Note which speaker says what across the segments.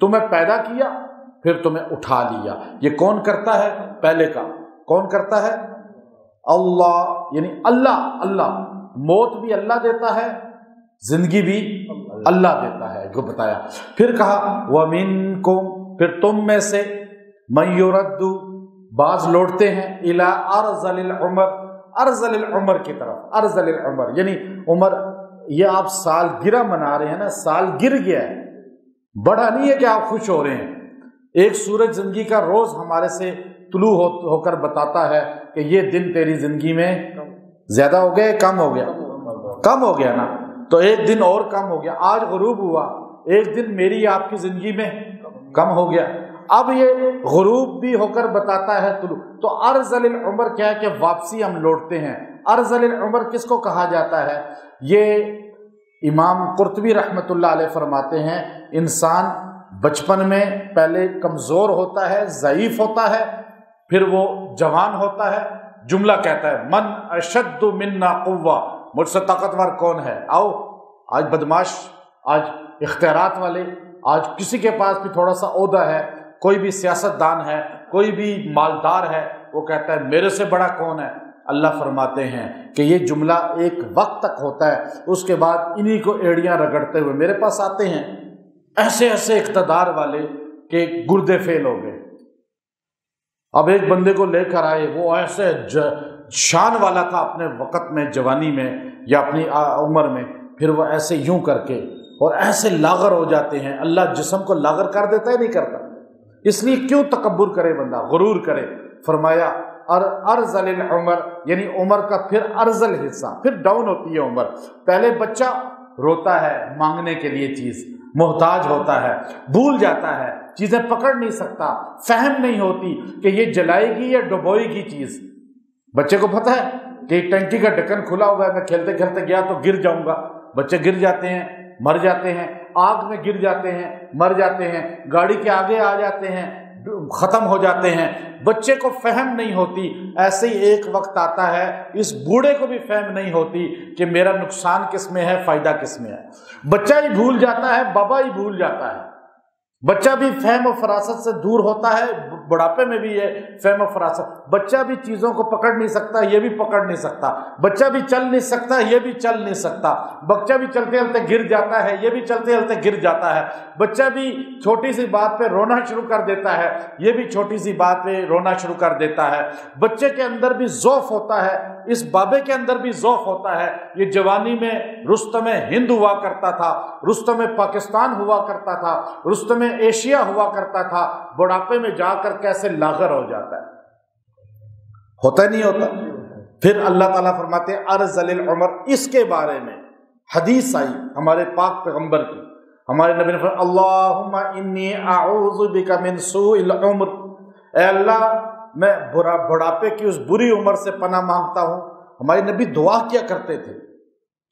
Speaker 1: تمہیں پیدا کیا پھر تمہیں اٹھا لیا۔ یہ کون کرتا ہے؟ پہلے کا کون کرتا ہے؟ اللہ، یعنی اللہ موت بھی اللہ دیتا ہے، زندگی بھی اللہ دیتا ہے کو بتایا۔ پھر کہا وَمِنْكُمْ، پھر تم میں سے مَن يُرَدُّ، بعض لوٹتے ہیں اِلَىٰ أَرْذَلِ الْعُمَرِ، ارذل العمر کی طرف۔ ارذل العمر یعنی عمر، یہ آپ سال گرہ منا رہے ہیں نا، سال گر گیا ہے، بڑا نہیں ہے کہ آپ خوش ہو رہے ہیں۔ ایک سورج زندگی کا روز ہمارے سے طلوع ہو کر بتاتا ہے کہ یہ دن تیری زندگی میں زیادہ ہو گیا، کم ہو گیا؟ کم ہو گیا نا، تو ایک دن اور کم ہو گیا۔ آج غروب ہوا، ایک دن میری آپ کی زندگی میں کم ہو گیا۔ اب یہ غروب بھی ہو کر بتاتا ہے طلوع۔ تو ارذل العمر کیا ہے کہ واپسی ہم لوٹتے ہیں۔ ارذل العمر کس کو کہا جاتا ہے؟ یہ امام قرطبی رحمۃ اللہ علیہ فرماتے ہیں انسان بچپن میں پہلے کمزور ہوتا ہے، ضعیف ہوتا ہے، پھر وہ جوان ہوتا ہے، جملہ کہتا ہے من اشد منا قوہ، مجھ سے طاقتور کون ہے؟ آؤ آج بدماش، آج اختیارات والے، آج کسی کے پاس بھی تھوڑا سا عہدہ ہے، کوئی بھی سیاست دان ہے، کوئی بھی مالدار ہے، وہ کہتا ہے میرے سے بڑا کون ہے؟ اللہ فرماتے ہیں کہ یہ جملہ ایک وقت تک ہوتا ہے، اس کے بعد انہی کو ایڑیاں رگڑتے ہوئے میرے پاس آتے ہیں ایسے ایسے اقتدار والے کہ گردے فیل ہو گئے۔ اب ایک بندے کو لے کر آئے، وہ ایسے شان والا تھا اپنے وقت میں، جوانی میں یا اپنی عمر میں، پھر وہ ایسے یوں کر کے اور ایسے لاغر ہو جاتے ہیں۔ اللہ جسم کو لاغر کر دیتا ہے؟ نہیں کرتا۔ اس لیے کیوں تکبر کرے بندہ، غرور کرے؟ فرمایا ارذل العمر یعنی عمر کا پھر ارذل حصہ، پھر ڈاؤن ہوتی ہے عمر۔ پہلے بچہ روتا ہے مانگنے کے لیے چیز، محتاج ہوتا ہے، بھول جاتا ہے، چیزیں پکڑ نہیں سکتا، فہم نہیں ہوتی کہ یہ جلائے گی یا ڈبوئے گی چیز۔ بچے کو پتہ ہے کہ ٹنکی کا ڈھکن کھلا ہوا ہے، میں کھیلتے کھیلتے گیا تو گر جاؤں گا۔ بچے گر جاتے ہیں، مر جاتے ہیں، آگ میں گر جاتے ہیں، مر جاتے ہیں، گاڑی کے آگے آ جاتے ہیں، ختم ہو جاتے ہیں۔ بچے کو فہم نہیں ہوتی۔ ایسے ہی ایک وقت آتا ہے اس بوڑھے کو بھی فہم نہیں ہوتی کہ میرا نقصان کس میں ہے، فائدہ کس میں ہے۔ بچہ ہی بھول جاتا ہے، بابا ہی بھول جاتا ہے۔ بچہ بھی فہم و فراست سے دور ہوتا ہے، بڑھاپے میں بھی ہے فہم و فراست۔ بچہ بھی چیزوں کو پکڑ نہیں سکتا، یہ بھی پکڑ نہیں سکتا۔ بچہ بھی چل نہیں سکتا، یہ بھی چل نہیں سکتا۔ بچہ بھی چلتے چلتے گر جاتا ہے، یہ بھی چلتے چلتے گر جاتا ہے۔ بچہ بھی چھوٹی سی بات پہ رونا شروع کر دیتا ہے، یہ بھی چھوٹی سی بات پہ رونا شروع کر دیتا ہے۔ بچے کے اندر بھی ذوف ہوتا ہے، اس بابے کے اندر بھی ذوف ہوتا ہے۔ یہ جوانی میں رستم ہند ہوا کرتا تھا، رستم پاکستان ہوا کرتا تھا، رستم ایشیا ہوا کرتا تھا، بڑھاپے میں جا کر کیسے لاغر ہو جاتا ہے۔ ہوتا نہیں ہوتا؟ پھر اللہ تعالیٰ فرماتے ہیں ارذل العمر۔ اس کے بارے میں حدیث آئی ہمارے پاک پیغمبر کی، ہمارے نبی نے فرمایا اللہم انی اعوذ بک من سوء العمر، اے اللہ میں بڑھاپے کی اس بری عمر سے پناہ مانگتا ہوں۔ ہمارے نبی دعا کیا کرتے تھے،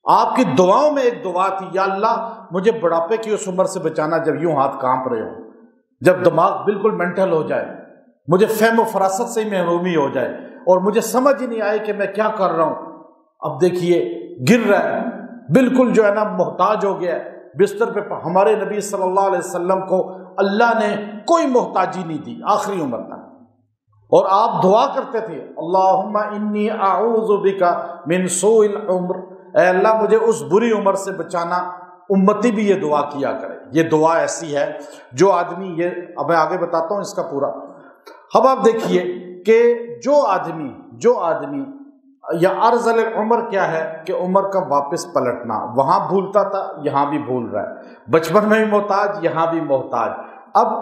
Speaker 1: آپ کی دعاؤں میں ایک دعا تھی، یا اللہ مجھے بڑھاپے کی اس عمر سے بچانا جب یوں ہاتھ کانپ رہے ہوں، جب دماغ بالکل مینٹل ہو جائے، مجھے فہم و فراست سے ہی محرومی ہو جائے اور مجھے سمجھ ہی نہیں آئے کہ میں کیا کر رہا ہوں۔ اب دیکھیے گر رہا ہے، بالکل جو ہے نا محتاج ہو گیا ہے بستر پہ۔ ہمارے نبی صلی اللہ علیہ وسلم کو اللہ نے کوئی محتاجی نہیں دی آخری عمر تک، اور آپ دعا کرتے تھے اللہم انی اعوذ بک من سوء العمر، اے اللہ مجھے اس بری عمر سے بچانا۔ امتی بھی یہ دعا کیا کرے۔ یہ دعا ایسی ہے جو آدمی، یہ اب میں آگے بتاتا ہوں اس کا پورا۔ اب آپ دیکھیے کہ جو آدمی یا ارذل العمر کیا ہے کہ عمر کا واپس پلٹنا، وہاں بھولتا تھا یہاں بھی بھول رہا ہے، بچپن میں بھی محتاج یہاں بھی محتاج۔ اب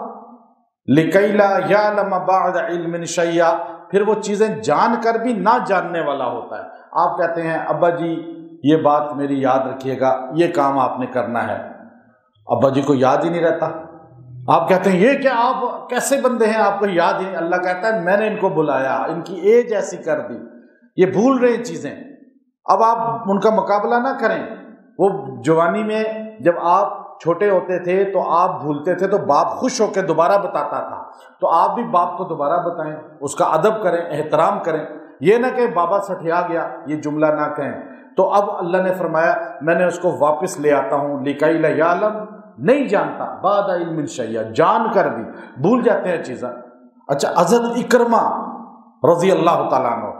Speaker 1: لِكَيْ لَا يَعْلَمَ بَعْدَ عِلْمٍ شَيْئًا، پھر وہ چیزیں جان کر بھی نہ جاننے والا ہوتا ہے۔ آپ کہتے ہیں ابا جی یہ بات میری یاد رکھیے گا، یہ کام آپ نے کرنا ہے، ابا جی کو یاد ہی نہیں رہتا۔ آپ کہتے ہیں یہ کیا، آپ کیسے بندے ہیں آپ کو یاد ہی نہیں۔ اللہ کہتا ہے میں نے ان کو بلایا، ان کی ایج ایسی کر دی، یہ بھول رہے ہیں چیزیں۔ اب آپ ان کا مقابلہ نہ کریں۔ وہ جوانی میں جب آپ چھوٹے ہوتے تھے تو آپ بھولتے تھے تو باپ خوش ہو کے دوبارہ بتاتا تھا، تو آپ بھی باپ کو دوبارہ بتائیں، اس کا ادب کریں، احترام کریں۔ یہ نہ کہ بابا سٹھیا گیا، یہ جملہ نہ کہیں۔ تو اب اللہ نے فرمایا میں نے اس کو واپس لے آتا ہوں لِكَيْ لَا يَعْلَمَ نہیں جانتا، بعد علم شیئا، جان کر بھی بھول جاتے ہیں چیزیں۔ اچھا، حضرت اکرمہ رضی اللہ تعالیٰ عنہ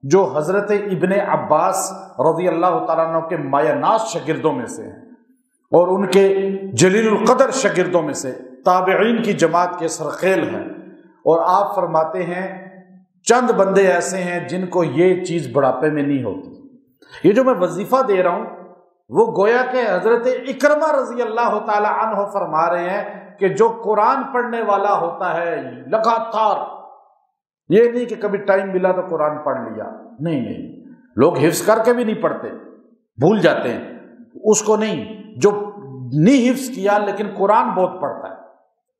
Speaker 1: جو حضرت ابن عباس رضی اللہ تعالیٰ عنہ کے مایہ ناز شاگردوں میں سے ہیں اور ان کے جلیل القدر شاگردوں میں سے تابعین کی جماعت کے سرخیل ہیں، اور آپ فرماتے ہیں چند بندے ایسے ہیں جن کو یہ چیز بڑھاپے میں نہیں ہوتی۔ یہ جو میں وظیفہ دے رہا ہوں وہ گویا کہ حضرت اکرمہ رضی اللہ تعالی عنہ فرما رہے ہیں کہ جو قرآن پڑھنے والا ہوتا ہے لگاتار، یہ نہیں کہ کبھی ٹائم ملا تو قرآن پڑھ لیا، نہیں، لوگ حفظ کر کے بھی نہیں پڑھتے، بھول جاتے ہیں، اس کو نہیں، جو نہیں حفظ کیا لیکن قرآن بہت پڑھتا ہے،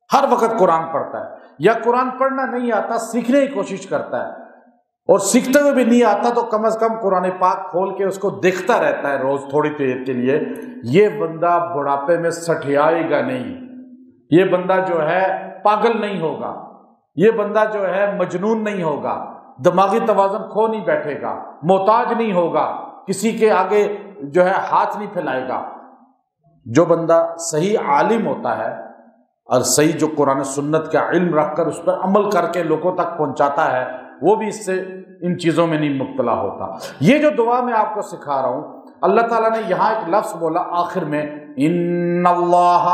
Speaker 1: ہر وقت قرآن پڑھتا ہے، یا قرآن پڑھنا نہیں آتا سیکھنے کی کوشش کرتا ہے، اور سیکھتے ہوئے بھی نہیں آتا تو کم از کم قرآن پاک کھول کے اس کو دیکھتا رہتا ہے روز تھوڑی دیر کے لیے، یہ بندہ بڑھاپے میں سٹھیائے گا نہیں، یہ بندہ جو ہے پاگل نہیں ہوگا، یہ بندہ جو ہے مجنون نہیں ہوگا، دماغی توازن کھو نہیں بیٹھے گا، محتاج نہیں ہوگا، کسی کے آگے جو ہے ہاتھ نہیں پھیلائے گا۔ جو بندہ صحیح عالم ہوتا ہے اور صحیح جو قرآن سنت کا علم رکھ کر اس پر عمل کر کے لوگوں تک پہنچاتا ہے، وہ بھی اس سے ان چیزوں میں نہیں مبتلا ہوتا۔ یہ جو دعا میں آپ کو سکھا رہا ہوں، اللہ تعالیٰ نے یہاں ایک لفظ بولا آخر میں، ان اللہ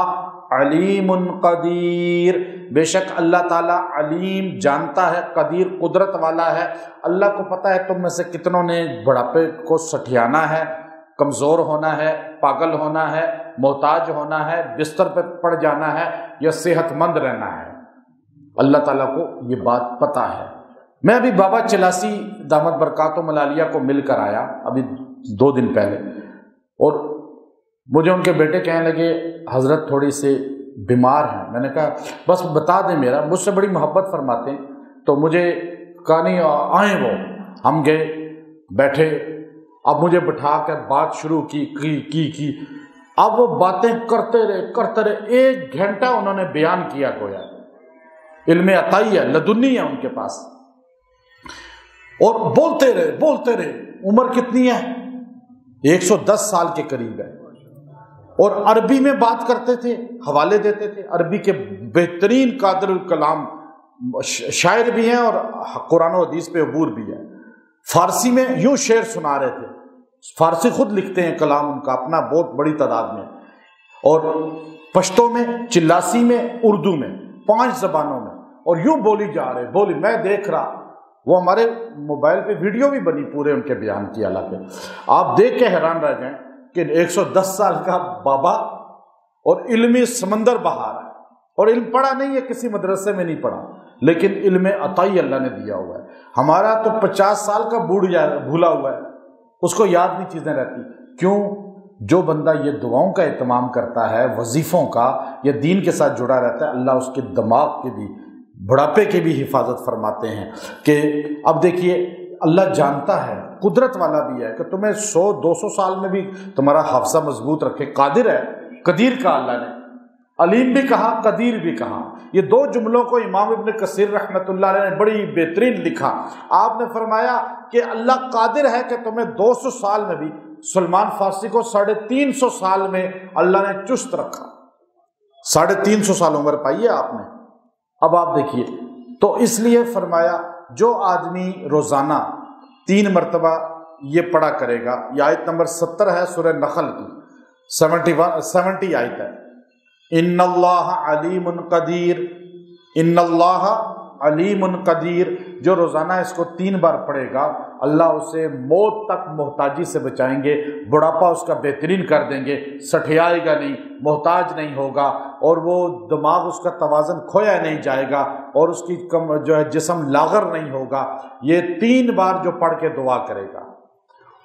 Speaker 1: علیم قدیر، بے شک اللہ تعالیٰ علیم جانتا ہے، قدیر قدرت والا ہے۔ اللہ کو پتہ ہے تم میں سے کتنوں نے بڑھاپے کو سٹھیانا ہے، کمزور ہونا ہے، پاگل ہونا ہے، محتاج ہونا ہے، بستر پہ پڑ جانا ہے، یا صحت مند رہنا ہے۔ اللہ تعالیٰ کو یہ بات پتہ ہے۔ میں ابھی بابا چلاسی دامت برکاتہم العالیہ کو مل کر آیا ابھی 2 دن پہلے، اور مجھے ان کے بیٹے کہنے لگے حضرت تھوڑی سے بیمار ہیں۔ میں نے کہا بس بتا دیں، مجھ سے بڑی محبت فرماتے ہیں، تو مجھے کہا نہیں آئیں وہ۔ ہم گئے، بیٹھے، اب مجھے بٹھا کر بات شروع کی اب وہ باتیں کرتے رہے 1 گھنٹہ انہوں نے بیان کیا، گویا علم عطائی ہے، لدنی ہے ان کے پاس، اور بولتے رہے۔ عمر کتنی ہے؟ 110 سال کے قریب ہے، اور عربی میں بات کرتے تھے، حوالے دیتے تھے، عربی کے بہترین قادر الکلام شاعر بھی ہیں اور قرآن و حدیث پہ عبور بھی ہے۔ فارسی میں یوں شعر سنا رہے تھے، فارسی خود لکھتے ہیں کلام ان کا اپنا بہت بڑی تعداد میں، اور پشتو میں، چلاسی میں، اردو میں، 5 زبانوں میں، اور یوں بولی جا رہے، میں دیکھ رہا، وہ ہمارے موبائل پہ ویڈیو بھی بنی پورے ان کے بیان کی، حالانکہ آپ دیکھ کے حیران رہ جائیں کہ 110 سال کا بابا اور علمی سمندر بہا رہا ہے، اور علم پڑھا نہیں ہے، کسی مدرسے میں نہیں پڑھا، لیکن علم عطائی اللہ نے دیا ہوا ہے۔ ہمارا تو 50 سال کا بھولا ہوا ہے، اس کو یاد نہیں چیزیں رہتی۔ کیوں؟ جو بندہ یہ دعاؤں کا اہتمام کرتا ہے، وظیفوں کا، یا دین کے ساتھ جڑا رہتا ہے، اللہ اس کے دماغ کے بھی، بڑھاپے کی بھی حفاظت فرماتے ہیں۔ کہ اب دیکھیے اللہ جانتا ہے، قدرت والا بھی ہے کہ تمہیں 100-200 سال میں بھی تمہارا حافظہ مضبوط رکھے، قادر ہے، قدیر کا اللہ نے، علیم بھی کہا، قدیر بھی کہا۔ یہ 2 جملوں کو امام ابن کثیر رحمۃ اللہ علیہ نے بڑی بہترین لکھا۔ آپ نے فرمایا کہ اللہ قادر ہے کہ تمہیں 200 سال میں بھی، سلمان فارسی کو 350 سال میں اللہ نے چست رکھا، 350 سال عمر پائی ہے آپ نے۔ اب آپ دیکھیے، تو اس لیے فرمایا جو آدمی روزانہ 3 مرتبہ یہ پڑھا کرے گا، یہ آیت نمبر 70 ہے سورہ نخل کی، 70 آیت ہے، ان اللہ علیم قدیر، ان اللہ علیم قدیر، جو روزانہ اس کو 3 بار پڑھے گا اللہ اسے موت تک محتاجی سے بچائیں گے، بڑھاپا اس کا بہترین کر دیں گے، سٹھیائے گا نہیں، محتاج نہیں ہوگا، اور وہ دماغ اس کا توازن کھویا نہیں جائے گا، اور اس کی جو ہے جسم لاغر نہیں ہوگا۔ یہ 3 بار جو پڑھ کے دعا کرے گا،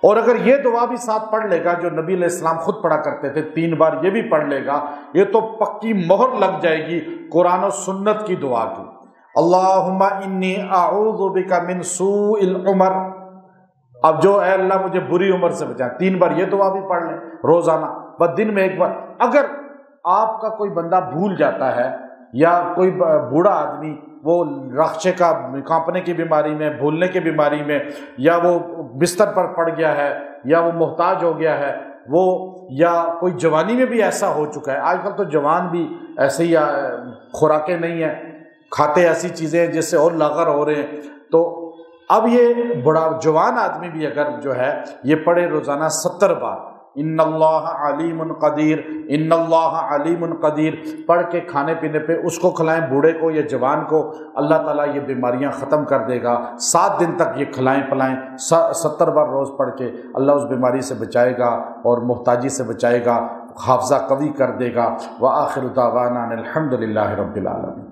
Speaker 1: اور اگر یہ دعا بھی ساتھ پڑھ لے گا جو نبی علیہ السلام خود پڑھا کرتے تھے، 3 بار یہ بھی پڑھ لے گا، یہ تو پکی مہر لگ جائے گی قرآن و سنت کی دعا کی۔ اللہم انی اعوذ بک من سوء العمر، اب جو اے اللہ مجھے بری عمر سے بچا، 3 بار یہ دعا بھی پڑھ لیں روزانہ، بس دن میں 1 بار۔ اگر آپ کا کوئی بندہ بھول جاتا ہے، یا کوئی بوڑھا آدمی وہ رخچے کا کانپنے کی بیماری میں، بھولنے کی بیماری میں، یا وہ بستر پر پڑ گیا ہے، یا وہ محتاج ہو گیا ہے، وہ یا کوئی جوانی میں بھی ایسا ہو چکا ہے. آج کل تو جوان بھی ایسے ہی خوراکیں نہیں ہیں، کھاتے ایسی چیزیں جس سے اور لاغر ہو رہے ہیں. تو اب یہ بڑا جوان آدمی بھی اگر جو ہے یہ پڑھے روزانہ 70 بار ان اللہ علیم قدیر، ان اللہ علیم قدیر پڑھ کے کھانے پینے پہ اس کو کھلائیں، بوڑھے کو یا جوان کو، اللہ تعالیٰ یہ بیماریاں ختم کر دے گا. 7 دن تک یہ کھلائیں پلائیں 70 بار روز پڑھ کے اللہ اس بیماری سے بچائے گا اور محتاجی سے بچائے گا، حافظہ قوی کر دے گا. وآخر دعوانا الحمد للہ رب العالمین.